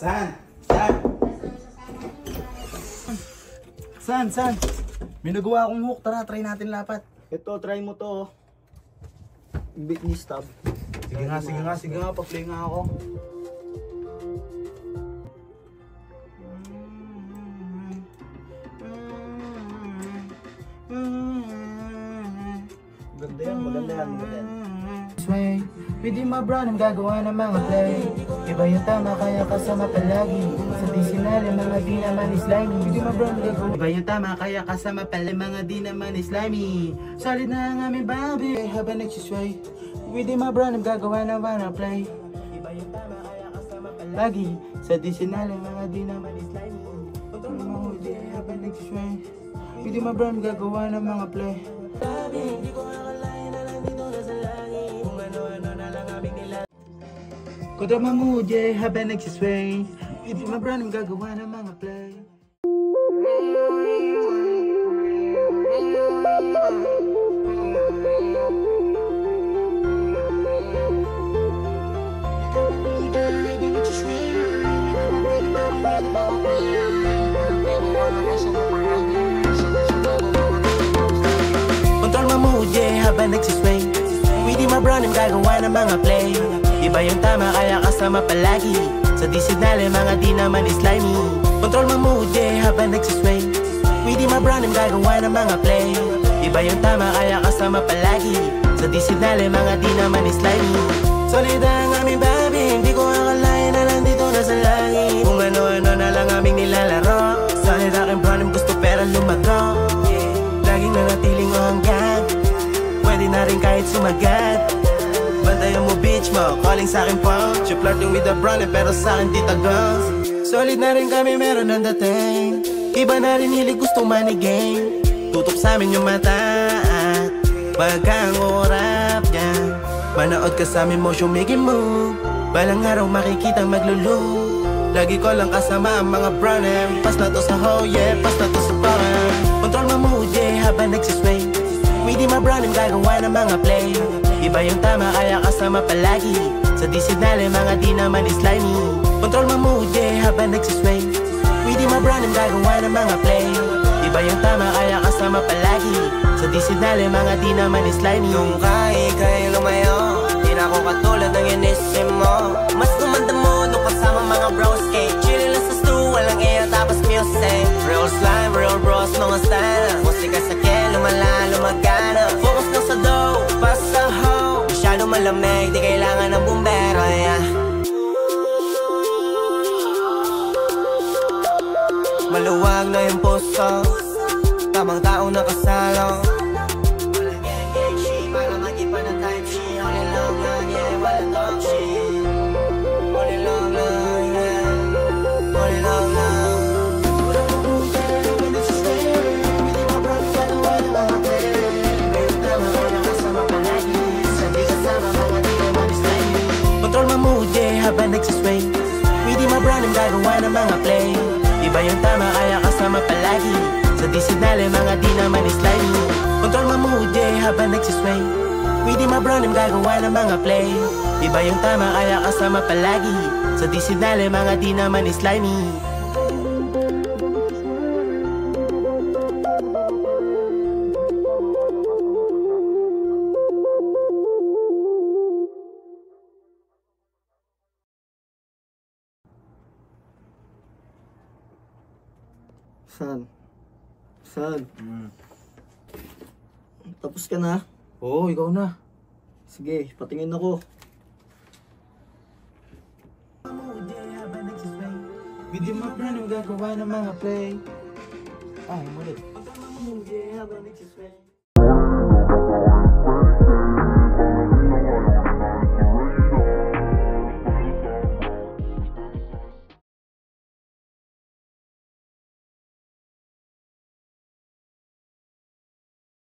San? San? May nagawa akong hook. Tara, try natin lapat. Ito, try mo to. Bit ni stop. Sige nga. Pa-play nga ako. Maganda yan. Sway, pwede mabrown ang gagawa ng mga play. Iba yung tama kaya kasama palagi. Sa disinali mga di naman slimy. Pwede mabrown ang gagawa. Iba yung tama kaya kasama pala mga di naman slimy. Solid na ang aming baby habang nagsisway. Pwede mabrown ang gagawa ng mga play. Iba yung tama kaya kasama palagi. Sa disinali mga di naman slimy. Pagkamahuli habang nagsisway. Pwede mabrown ang gagawa ng mga play. Hindi ko akalain na nandito na sa langit. Kung ano-ano na lang aming nila. Kudrama mo, yeah, habang nagsisway. Hindi mabrown ang gagawa ng mga play. Control mo mood, yeah, habang nagsisway. Pwede mabrown ang gagawa ng mga play. Iba yung tama kaya kasama palagi. Sa disinali mga di naman slimy. Control mo mood, yeah, habang nagsisway. Pwede mabrown ang gagawa ng mga play. Iba yung tama kaya kasama palagi. Sa disinali mga di naman slimy. Solid ang aming baby. Hindi ko akalain na nandito na sa langit. Kung ano-ano na lang aming nilalaro. Solid aking brown gusto pero lumago. Laging nanatiling o hanggang pwede na rin kahit sumagat. Bantayan mo bitch mo, calling sa'kin phone. She flirting with the brownie pero sa'kin tita girls. Solid na rin kami meron ng dating. Iba na rin hilig gustong maniging. Tutok sa'min yung mata at bagang urap niya. Manood ka sa'min motion making move. Balang araw makikita maglulu. Lagi ko lang kasama ang mga brownie. Pas na to sa ho, yeah, pas na to sa parang. Control mo mood, yeah, habang nagsisway. Pwede mabrown ang gagawa ng mga play. Iba yung tama kaya kasama palagi. Sa disinali mga di naman slimy. Control mo mood, yeah, habang nagsisway. Pwede mabrown ang gagawa ng mga play. Iba yung tama kaya kasama palagi. Sa disinali mga di naman slimy. Nung kaya lumayo, di na ako katulad ng inisip mo. Mas gumanda mo nung kasama mga bros. Chillin lang sa stew, walang air tapos music. Real slime, real bros, mga style. Musika sa kel, lumala, lumagana. Focus lang sa dough, pas sa hoe. Masyado malamig, di kailangan ng bumbero, yeah. Maluwag na yung puso, tamang tao nakasalo. Walang gang shit, para mag-ipa ng type shit. Only long lang, yeah, walang talk shit. Only long lang, yeah, only long lang. Control mo mood, yeah, habang nagsisway. Pwede mabrown ang gagawa ng mga play. Iba yung tama kaya kasama palagi. Sa disinali mga di naman slimy. Control mo mood, yeah, habang nagsisway. Pwede mabrown ang gagawa ng mga play. Iba yung tama kaya kasama palagi. Sa disinali mga di naman slimy. San? Tapos ka na? Oo, ikaw na. Sige, patingin ako. Pwede mabrown ang gagawa ng mga play. Mood, habang nagsisway.